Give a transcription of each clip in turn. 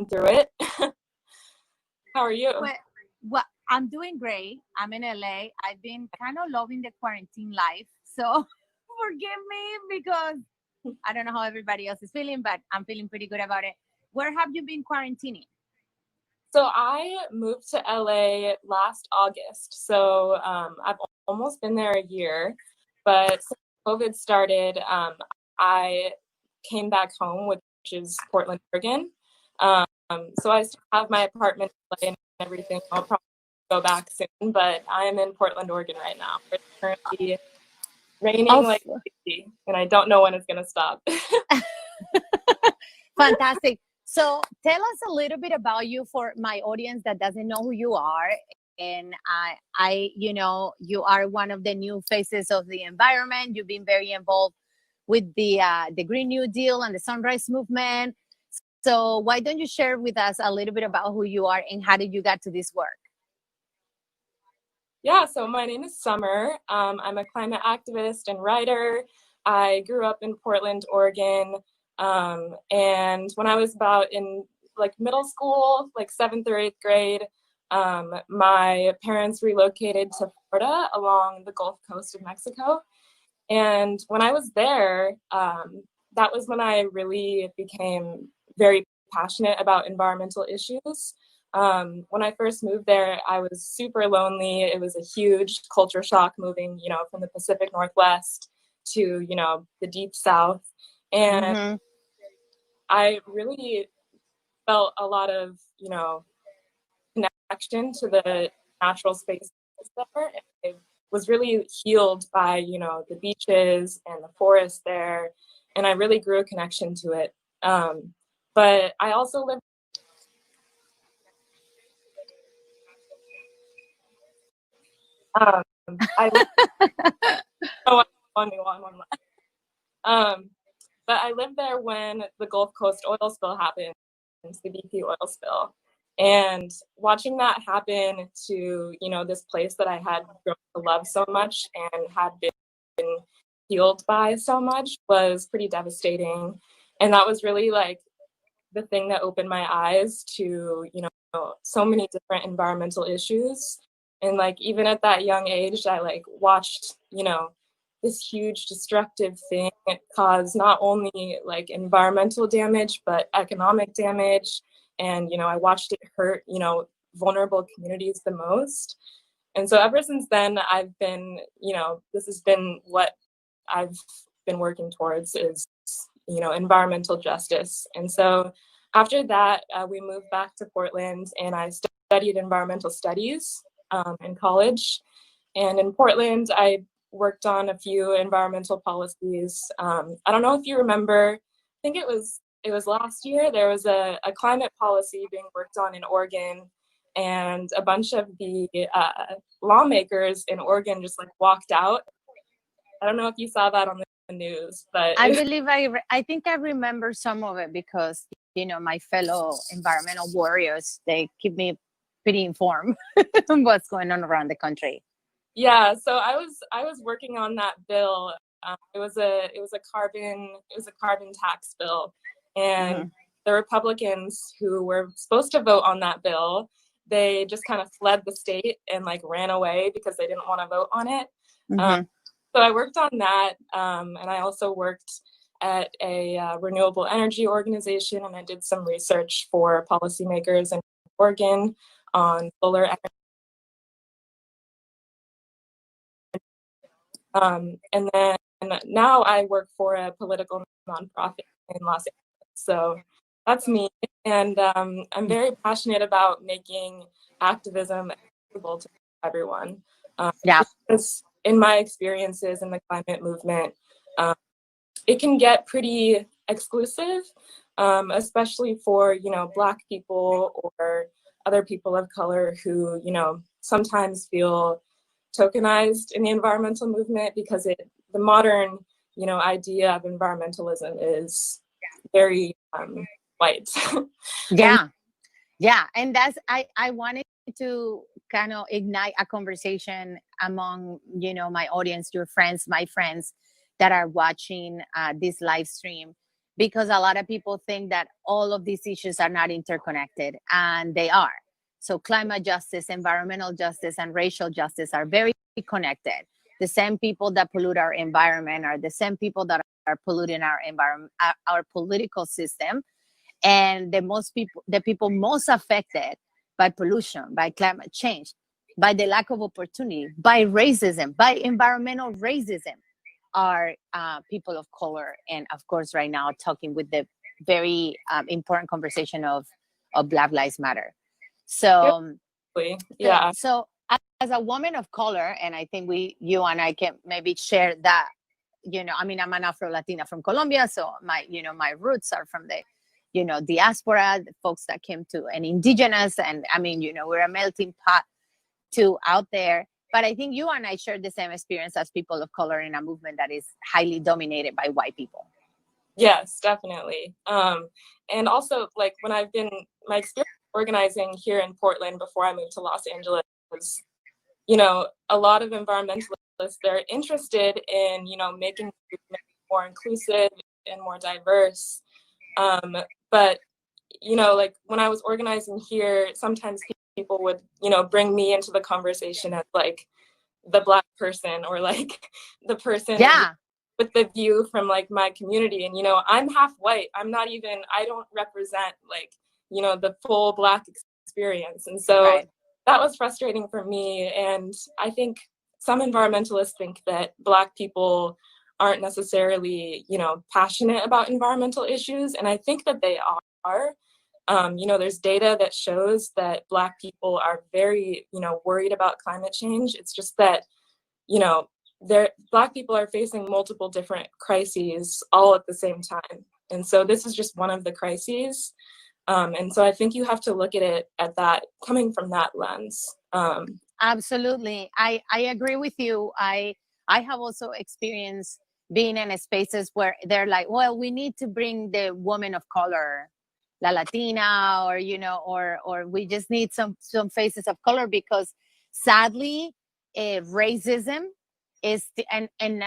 through it. How are you? Well, I'm doing great. I'm in LA. I've been kind of loving the quarantine life. So forgive me because I don't know how everybody else is feeling, but I'm feeling pretty good about it. Where have you been quarantining? So I moved to LA last August. So I've almost been there a year. But since COVID started, I came back home, which is Portland, Oregon. Um, so I still have my apartment in LA and everything. I'll probably go back soon, but I am in Portland, Oregon right now. It's currently raining Oh, like crazy, and I don't know when it's gonna stop. fantastic. So tell us a little bit about you for my audience that doesn't know who you are. And you are one of the new faces of the environment. You've been very involved with the Green New Deal and the Sunrise Movement. So why don't you share with us a little bit about who you are and how did you get to this work? Yeah, so my name is Summer. I'm a climate activist and writer. I grew up in Portland, Oregon. And when I was about in like middle school, like seventh or eighth grade, my parents relocated to Florida along the Gulf Coast of Mexico. And when I was there, that was when I really became very passionate about environmental issues. When I first moved there, I was super lonely. It was a huge culture shock moving, from the Pacific Northwest to, the deep South. And Mm-hmm. I really felt a lot of, connection to the natural spaces there. I was really healed by, the beaches and the forest there. And I really grew a connection to it. But I also lived I oh, one. Um, but I lived there when the Gulf Coast oil spill happened, the BP oil spill. And watching that happen to, this place that I had grown to love so much and had been healed by so much was pretty devastating. And that was really like the thing that opened my eyes to, so many different environmental issues. And like even at that young age, I like watched, this huge destructive thing cause not only like environmental damage, but economic damage. And, I watched it hurt, vulnerable communities the most. And so ever since then, I've been, this has been what I've been working towards is, environmental justice. And so after that, we moved back to Portland and I studied environmental studies in college. And in Portland, I worked on a few environmental policies. I don't know if you remember, I think it was last year, there was a climate policy being worked on in Oregon, and a bunch of the lawmakers in Oregon just like walked out. I don't know if you saw that on the news, but I believe I think I remember some of it because my fellow environmental warriors, they keep me pretty informed on what's going on around the country. yeah. So I was working on that bill. It was a carbon tax bill, and Mm-hmm. the Republicans who were supposed to vote on that bill, they just kind of fled the state and like ran away because they didn't want to vote on it. Um, Mm-hmm. so I worked on that, and I also worked at a renewable energy organization, and I did some research for policymakers in Oregon on solar energy. And then now I work for a political nonprofit in Los Angeles. So that's me. And I'm very passionate about making activism accessible to everyone. Yeah. Because in my experiences in the climate movement, um, it can get pretty exclusive, especially for, Black people or other people of color who, sometimes feel tokenized in the environmental movement because the modern, idea of environmentalism is very white. And Yeah. Yeah. And that's I wanted to kind of ignite a conversation among, my audience, your friends, my friends that are watching this live stream. because a lot of people think that all of these issues are not interconnected, and they are. So climate justice, environmental justice, and racial justice are very connected. The same people that pollute our environment are the same people that are polluting our environment, our political system. And the people most affected by pollution, by climate change, by the lack of opportunity, by racism, by environmental racism, are people of color. And of course, right now, talking with the very important conversation of Black Lives Matter. So, yeah. so as a woman of color, and I think you and I can maybe share that. I mean, I'm an Afro Latina from Colombia, so my roots are from the diaspora, the folks that came to, and indigenous, and I mean, we're a melting pot too out there. But I think you and I share the same experience as people of color in a movement that is highly dominated by white people. Yes, definitely. And also, like, when my experience organizing here in Portland before I moved to Los Angeles was, a lot of environmentalists, they're interested in, making the movement more inclusive and more diverse. But, like, when I was organizing here, sometimes people would, bring me into the conversation as like the Black person, or like the person with the view from like my community. And, I'm half white. I don't represent like, the full Black experience. And so that was frustrating for me. And I think some environmentalists think that Black people aren't necessarily, passionate about environmental issues. And I think that they are. There's data that shows that Black people are very, worried about climate change. It's just that, Black people are facing multiple different crises all at the same time. And so this is just one of the crises. And so I think you have to look at it coming from that lens. Absolutely. I agree with you. I have also experienced being in spaces where they're like, well, we need to bring the woman of color, La Latina, or we just need some faces of color, because sadly, racism and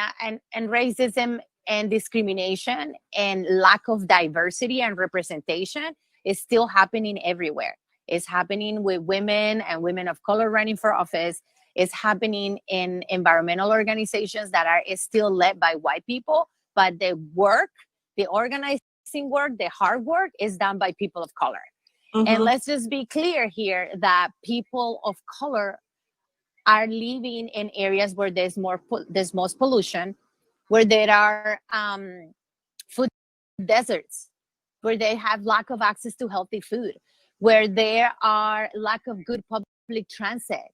racism and discrimination and lack of diversity and representation is still happening everywhere. It's happening with women and women of color running for office. It's happening in environmental organizations that are still led by white people, but the organizing work, the hard work is done by people of color. Mm-hmm. And let's just be clear here that people of color are living in areas where there's most pollution, where there are food deserts, where they have lack of access to healthy food, where there are lack of good public transit,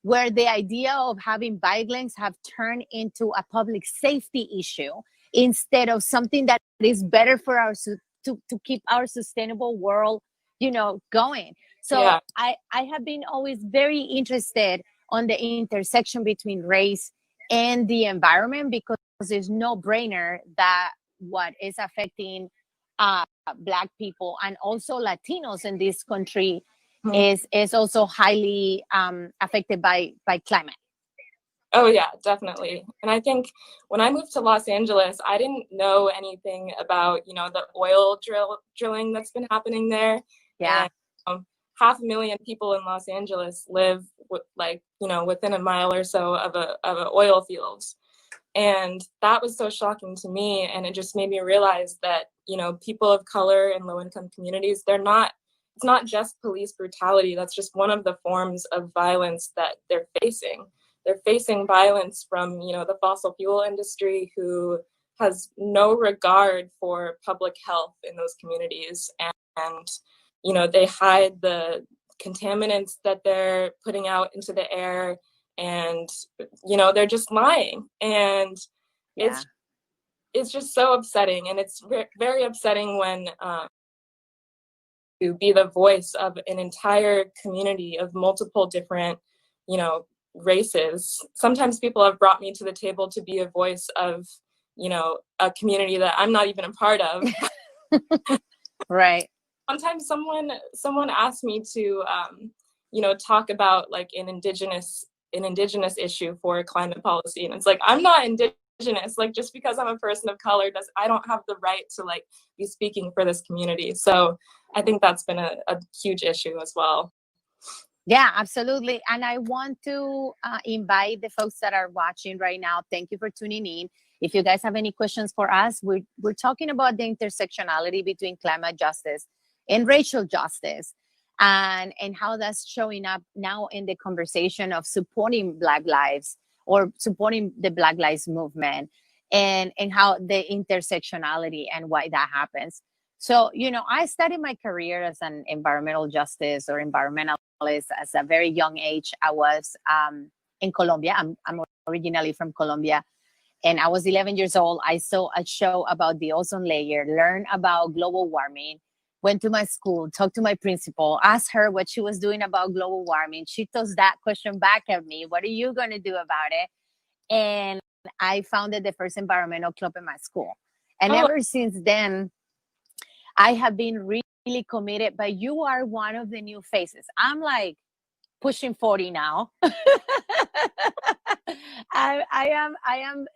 where the idea of having bike lanes have turned into a public safety issue instead of something that is better for to keep our sustainable world, going. So I have been always very interested on the intersection between race and the environment, because there's no brainer that what is affecting Black people and also Latinos in this country is also highly affected by climate. Oh yeah, definitely. And I think when I moved to Los Angeles, I didn't know anything about, the oil drilling that's been happening there. Yeah. And, 500,000 people in Los Angeles live within a mile or so of a oil field. And that was so shocking to me. And it just made me realize that, people of color in low-income communities, it's not just police brutality. That's just one of the forms of violence that they're facing. They're facing violence from, the fossil fuel industry, who has no regard for public health in those communities. And they hide the contaminants that they're putting out into the air, and, they're just lying. And it's just so upsetting. And it's very upsetting when to be the voice of an entire community of multiple different, races. Sometimes people have brought me to the table to be a voice of, a community that I'm not even a part of. Right. Sometimes someone asked me to, talk about like an indigenous issue for climate policy. And it's like, I'm not indigenous. like just because I'm a person of color I don't have the right to like be speaking for this community. So I think that's been a huge issue as well. Yeah, absolutely. And I want to invite the folks that are watching right now. Thank you for tuning in. If you guys have any questions for us, we're talking about the intersectionality between climate justice and racial justice, and how that's showing up now in the conversation of supporting Black lives or supporting the Black Lives Movement, and how the intersectionality and why that happens. So, I started my career as an environmental justice or environmentalist as a very young age. I was in Colombia. I'm originally from Colombia. And I was 11 years old. I saw a show about the ozone layer, learned about global warming, went to my school, talked to my principal, asked her what she was doing about global warming. She tossed that question back at me. What are you going to do about it? And I founded the first environmental club in my school. And ever since then, I have been really committed, but you are one of the new faces. I'm like pushing 40 now. I am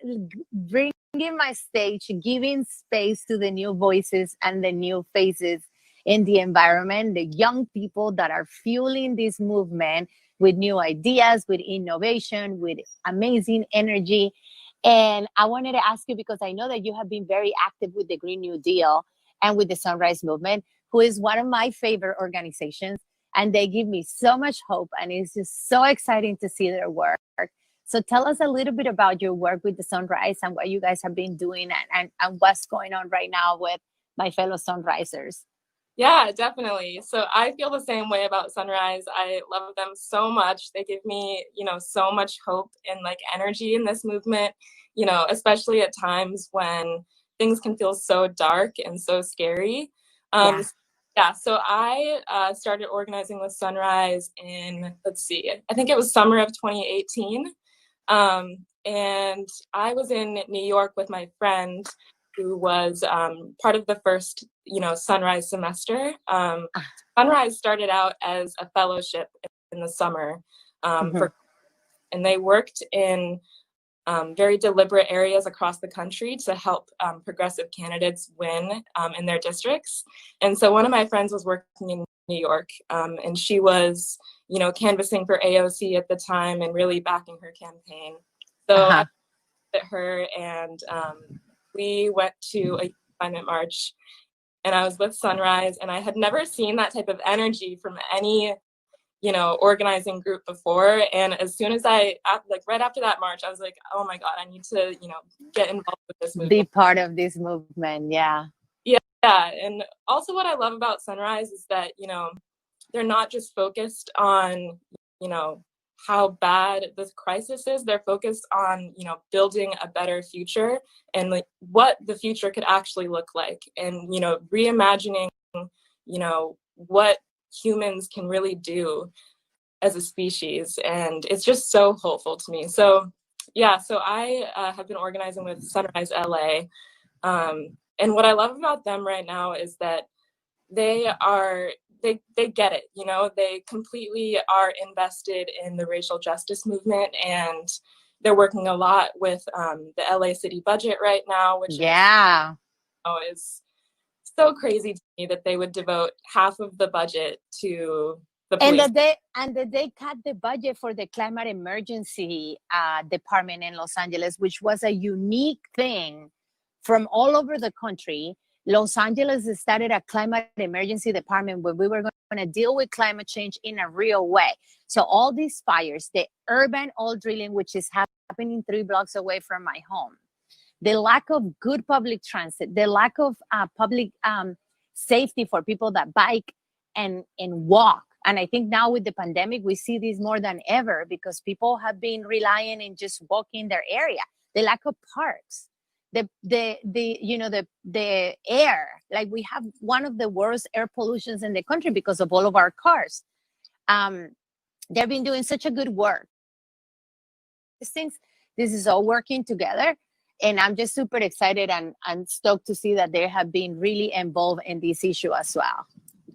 bringing my stage, giving space to the new voices and the new faces in the environment, the young people that are fueling this movement with new ideas, with innovation, with amazing energy. And I wanted to ask you, because I know that you have been very active with the Green New Deal and with the Sunrise Movement, who is one of my favorite organizations. And they give me so much hope, and it's just so exciting to see their work. So tell us a little bit about your work with the Sunrise and what you guys have been doing, and what's going on right now with my fellow Sunrisers. Yeah, definitely. So I feel the same way about Sunrise. I love them so much. They give me, so much hope and like energy in this movement, especially at times when things can feel so dark and so scary. Yeah, so I started organizing with Sunrise in, I think it was summer of 2018. And I was in New York with my friend who was part of the first, Sunrise semester. Sunrise started out as a fellowship in the summer, and they worked in very deliberate areas across the country to help progressive candidates win in their districts. And so one of my friends was working in New York, and she was, canvassing for AOC at the time and really backing her campaign. So I met her, and we went to a climate march, and I was with Sunrise, and I had never seen that type of energy from any organizing group before. And as soon as right after that march, I was like, oh my God, I need to, get involved with this movement. Be part of this movement. Yeah. Yeah. And also what I love about Sunrise is that, they're not just focused on, how bad this crisis is. They're focused on, building a better future and like what the future could actually look like, and, reimagining, what humans can really do as a species. And it's just so hopeful to me. So yeah, so I have been organizing with Sunrise LA. And what I love about them right now is that they get it, they completely are invested in the racial justice movement, and they're working a lot with the LA city budget right now, which is so crazy to me that they would devote half of the budget to the police. And that they cut the budget for the climate emergency department in Los Angeles, which was a unique thing from all over the country. Los Angeles started a climate emergency department where we were going to deal with climate change in a real way. So all these fires, the urban oil drilling, which is happening 3 blocks away from my home, the lack of good public transit, the lack of public safety for people that bike and walk. And I think now with the pandemic, we see this more than ever because people have been relying in just walking their area. The lack of parks, the air, like we have one of the worst air pollutions in the country because of all of our cars. They've been doing such a good work. This is all working together. And I'm just super excited and stoked to see that they have been really involved in this issue as well.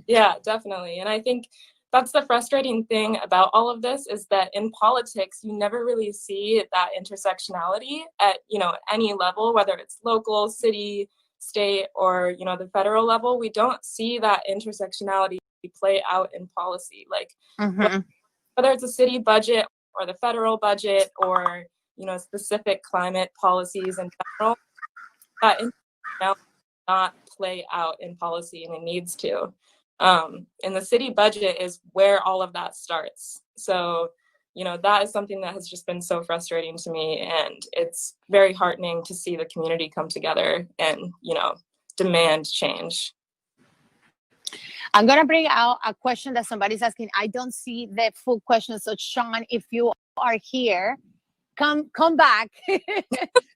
Yeah, definitely. And I think that's the frustrating thing about all of this, is that in politics, you never really see that intersectionality at, any level, whether it's local, city, state, or, the federal level. We don't see that intersectionality play out in policy. Like, whether it's a city budget or the federal budget, or, specific climate policies in general, that intersectionality does not play out in policy, and it needs to. And the city budget is where all of that starts. So, that is something that has just been so frustrating to me. And it's very heartening to see the community come together and, demand change. I'm going to bring out a question that somebody's asking. I don't see the full question. So Sean, if you are here, come back.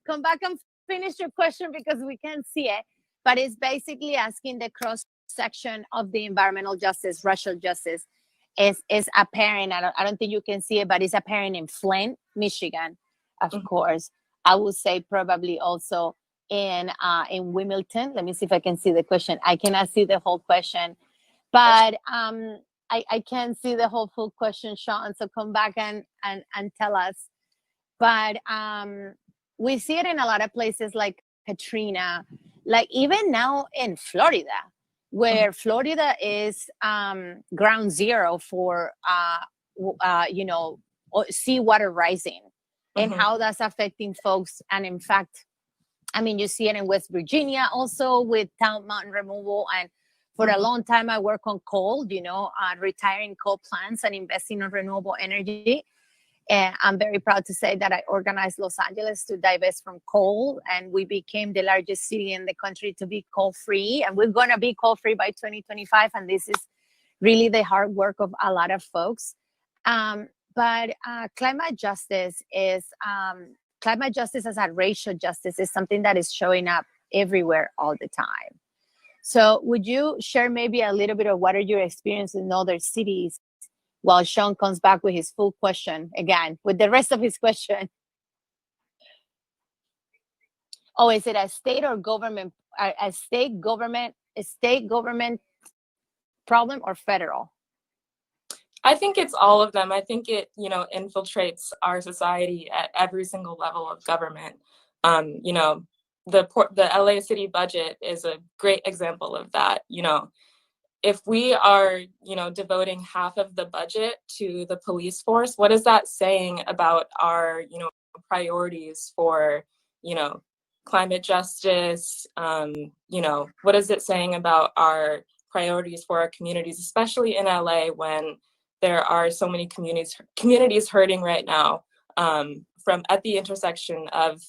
Come back and finish your question, because we can't see it. But it's basically asking the cross section of the environmental justice, racial justice is apparent. I don't think you can see it, but it's apparent in Flint, Michigan, of course. I would say probably also in Wilmington. Let me see if I can see the question. I cannot see the whole question, but I can see the whole full question, Sean. So come back and tell us. But we see it in a lot of places like Katrina, like even now in Florida, where Florida is ground zero for seawater rising, and how that's affecting folks. And in fact, I mean, you see it in West Virginia also with town mountain removal. And for a long time, I work on coal, retiring coal plants and investing in renewable energy. And I'm very proud to say that I organized Los Angeles to divest from coal, and we became the largest city in the country to be coal-free. And we're going to be coal-free by 2025. And this is really the hard work of a lot of folks. But climate justice as a racial justice is something that is showing up everywhere all the time. So would you share maybe a little bit of what are your experiences in other cities, while Sean comes back with his full question again, with the rest of his question? Oh, is it a state or government, a state government problem, or federal? I think it's all of them. I think it, infiltrates our society at every single level of government. The LA city budget is a great example of that. If we are, devoting half of the budget to the police force, what is that saying about our, priorities for, climate justice? What is it saying about our priorities for our communities, especially in LA, when there are so many communities hurting right now, from at the intersection of,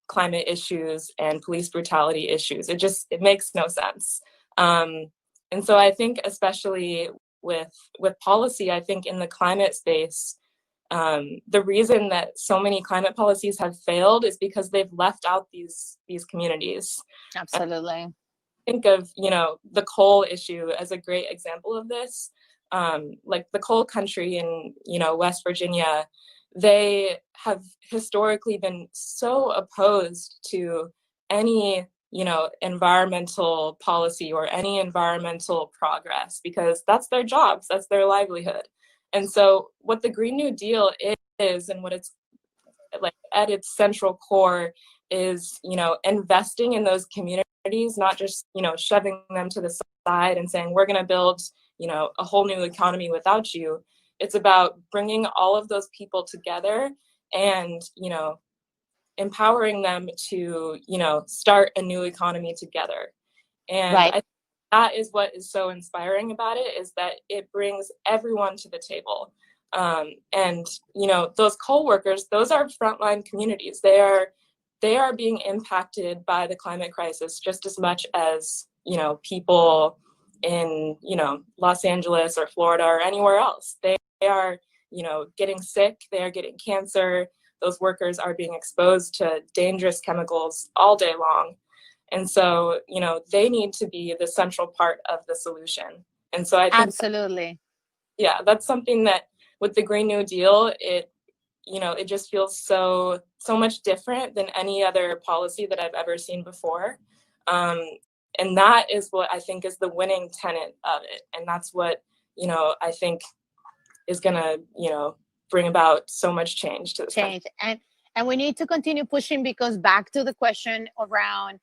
climate issues and police brutality issues? It makes no sense. And so I think, especially with policy, I think in the climate space, the reason that so many climate policies have failed is because they've left out these communities. Absolutely. Think of, the coal issue as a great example of this. Like the coal country in, West Virginia, they have historically been so opposed to any, environmental policy or any environmental progress, because that's their jobs, that's their livelihood. And so what the Green New Deal is, and what it's like at its central core, is, investing in those communities, not just, shoving them to the side and saying, we're going to build, a whole new economy without you. It's about bringing all of those people together and, empowering them to, start a new economy together. And right. I think that is what is so inspiring about it, is that it brings everyone to the table. And, those coal workers, those are frontline communities. They are being impacted by the climate crisis just as much as, people in, Los Angeles or Florida or anywhere else. They are, getting sick, they are getting cancer. Those workers are being exposed to dangerous chemicals all day long. And so, they need to be the central part of the solution. And so I think absolutely, that's something that with the Green New Deal, it just feels so much different than any other policy that I've ever seen before. And that is what I think is the winning tenet of it. And that's what, I think is gonna, bring about so much change to this country. And we need to continue pushing, because back to the question around,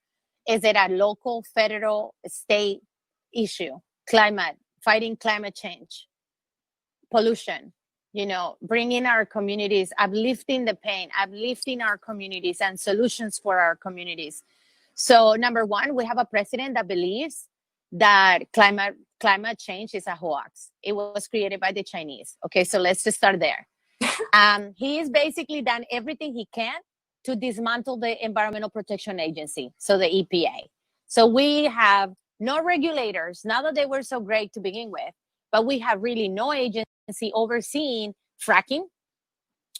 is it a local, federal, state issue? Fighting climate change, pollution, bringing our communities, uplifting the pain, uplifting our communities, and solutions for our communities. So number one, we have a president that believes that climate change is a hoax. It was created by the Chinese. Okay, so let's just start there. He has basically done everything he can to dismantle the Environmental Protection Agency, so the EPA. So we have no regulators, not that they were so great to begin with, but we have really no agency overseeing fracking,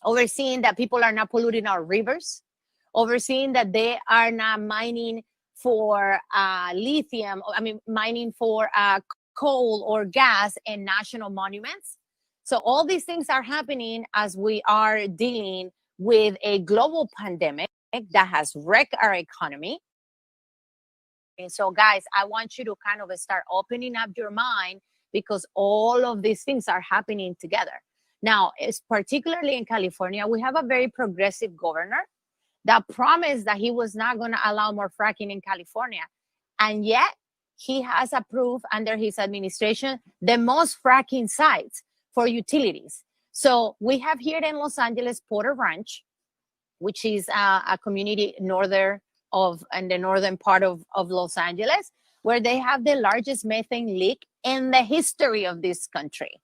overseeing that people are not polluting our rivers, overseeing that they are not mining for lithium, mining for coal or gas in national monuments. So all these things are happening as we are dealing with a global pandemic that has wrecked our economy. And so, guys, I want you to kind of start opening up your mind, because all of these things are happening together. Now, it's particularly in California, we have a very progressive governor that promised that he was not going to allow more fracking in California. And yet he has approved under his administration the most fracking sites for utilities. So we have here in Los Angeles, Porter Ranch, which is a community in the northern part of Los Angeles, where they have the largest methane leak in the history of this country.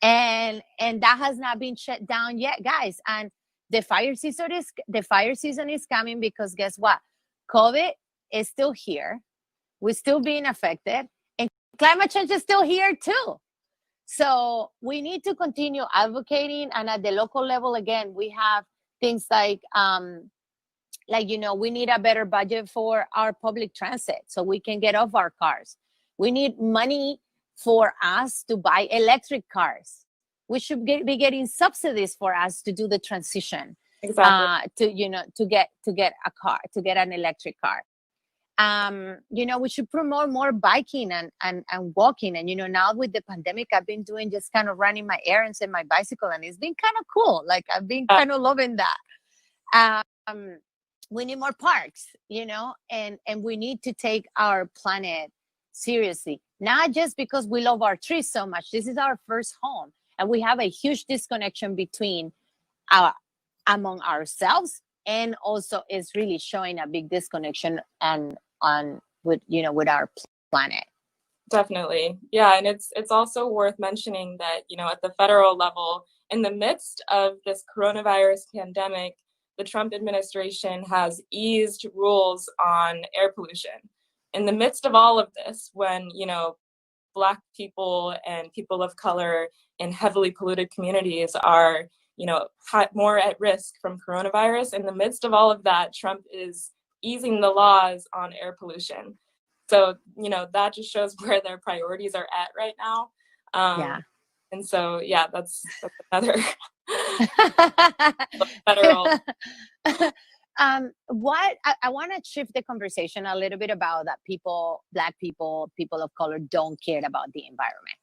And that has not been shut down yet, guys. And the fire season is coming, because guess what? COVID is still here. We're still being affected, and climate change is still here too. So we need to continue advocating. And at the local level, again, we have things like we need a better budget for our public transit so we can get off our cars. We need money for us to buy electric cars. We should be getting subsidies for us to do the transition. Exactly. To get a car, to get an electric car. We should promote more biking and walking. And now with the pandemic, I've been doing just kind of running my errands in my bicycle, and it's been kind of cool. Like, I've been kind of loving that. We need more parks, and we need to take our planet seriously, not just because we love our trees so much. This is our first home, and we have a huge disconnection between among ourselves, and also is really showing a big disconnection with our planet. Definitely. Yeah. And it's also worth mentioning that, at the federal level, in the midst of this coronavirus pandemic, the Trump administration has eased rules on air pollution. In the midst of all of this, when, Black people and people of color in heavily polluted communities are, more at risk from coronavirus, in the midst of all of that, Trump is easing the laws on air pollution. So, that just shows where their priorities are at right now. Yeah. And so, yeah, that's another federal. What I want to shift the conversation a little bit about that Black people of color don't care about the environment.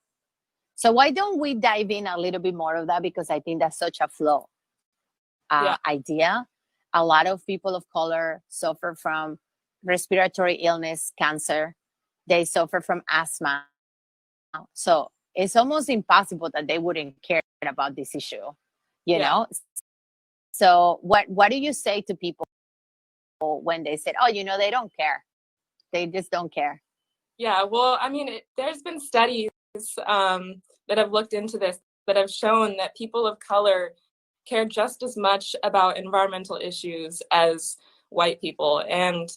So why don't we dive in a little bit more of that? Because I think that's such a flow idea. A lot of people of color suffer from respiratory illness, cancer. They suffer from asthma. So it's almost impossible that they wouldn't care about this issue, you know? So what do you say to people when they said, oh, they don't care? They just don't care. Yeah, well, there's been studies that have looked into this that have shown that people of color care just as much about environmental issues as white people. And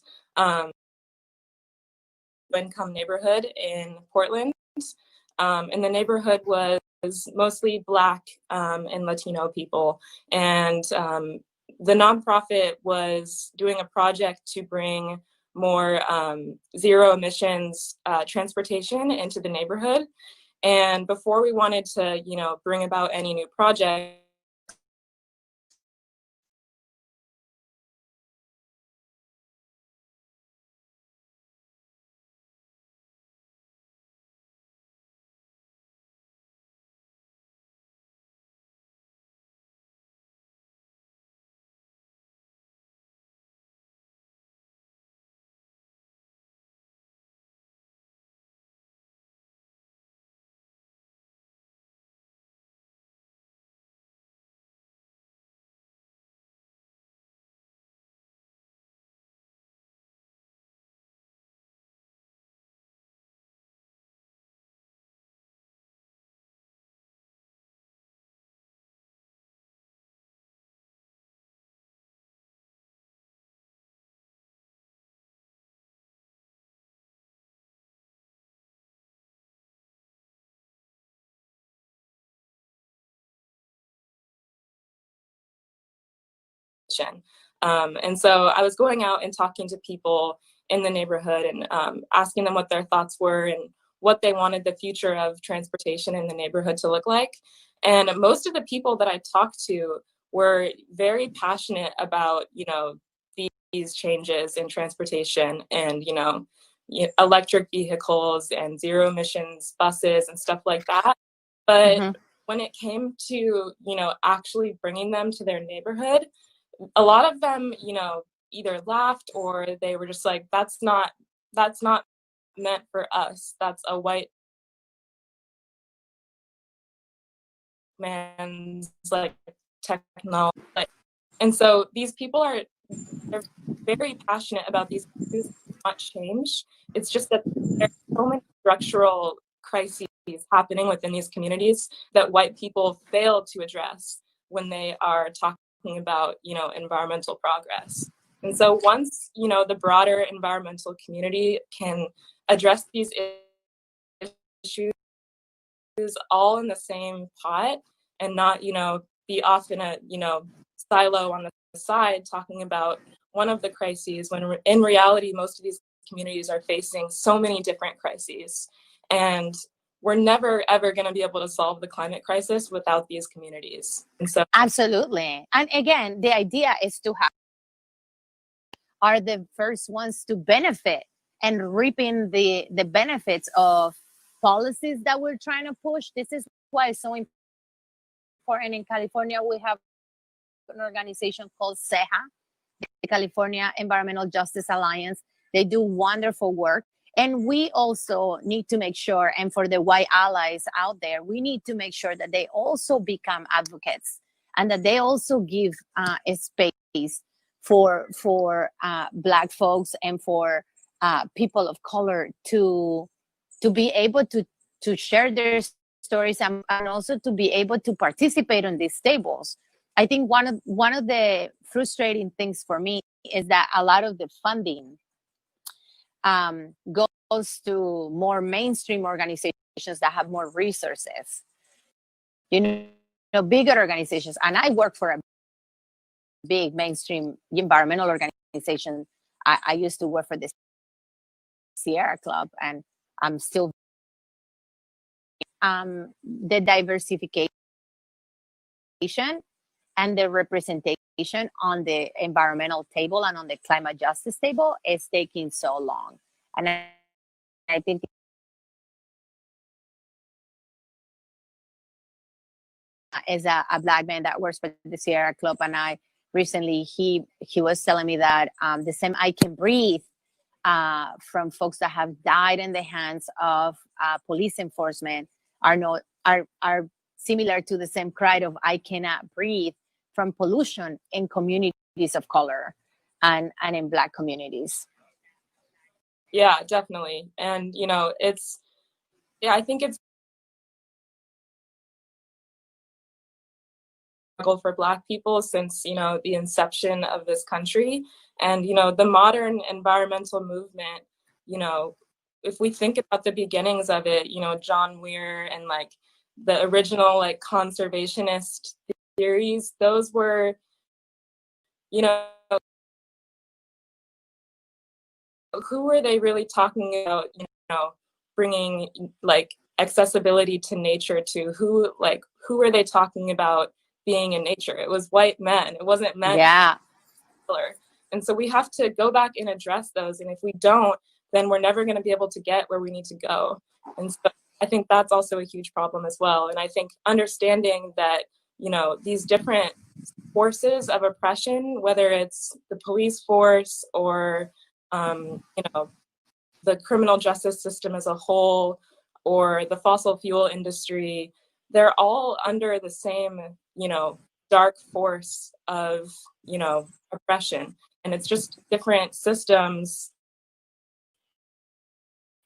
income neighborhood in Portland, and the neighborhood was mostly Black and Latino people. And the nonprofit was doing a project to bring more zero emissions transportation into the neighborhood. And before we wanted to, bring about any new project, transportation. And so I was going out and talking to people in the neighborhood and asking them what their thoughts were and what they wanted the future of transportation in the neighborhood to look like. And most of the people that I talked to were very passionate about, these changes in transportation and, electric vehicles and zero emissions buses and stuff like that. But when it came to, actually bringing them to their neighborhood, a lot of them, either laughed or they were just like, that's not meant for us. That's a white man's like technology. And so these people they're very passionate about these issues, not change. It's just that there's so many structural crises happening within these communities that white people fail to address when they are talking about, environmental progress. And so once, the broader environmental community can address these issues all in the same pot and not, be off in a, silo on the side talking about one of the crises when in reality, most of these communities are facing so many different crises. And we're never, ever going to be able to solve the climate crisis without these communities. And so, absolutely. And again, the idea is to have are the first ones to benefit and reaping the benefits of policies that we're trying to push. This is why it's so important. In California, we have an organization called CEJA, the California Environmental Justice Alliance. They do wonderful work. And we also need to make sure, and for the white allies out there, we need to make sure that they also become advocates and that they also give a space for Black folks and for people of color to be able to share their stories and also to be able to participate on these tables. I think one of the frustrating things for me is that a lot of the funding goes to more mainstream organizations that have more resources, bigger organizations. And I work for a big mainstream environmental organization. I used to work for the Sierra Club, and I'm still the diversification and the representation on the environmental table and on the climate justice table is taking so long. And I think as a Black man that works for the Sierra Club, and I recently, he was telling me that the same I Can Breathe from folks that have died in the hands of police enforcement are similar to the same cry of I cannot breathe from pollution in communities of color and in Black communities. Yeah, definitely. And, I think it's struggle for Black people since, the inception of this country. And, the modern environmental movement, if we think about the beginnings of it, John Muir and like the original like conservationist theories, those were, who were they really talking about, bringing like accessibility to nature to? Who were they talking about being in nature? It was white men. It wasn't men. Yeah. And so we have to go back and address those. And if we don't, then we're never going to be able to get where we need to go. And so I think that's also a huge problem as well. And I think understanding that, these different forces of oppression, whether it's the police force or, the criminal justice system as a whole, or the fossil fuel industry, they're all under the same, dark force of, oppression. And it's just different systems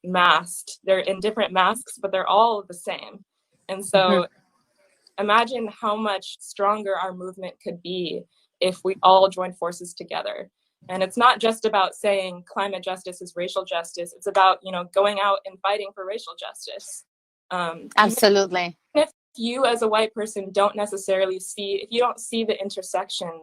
masked. They're in different masks, but they're all the same. And so imagine how much stronger our movement could be if we all joined forces together. And it's not just about saying climate justice is racial justice. It's about, going out and fighting for racial justice. Absolutely. Even if you as a white person don't necessarily if you don't see the intersections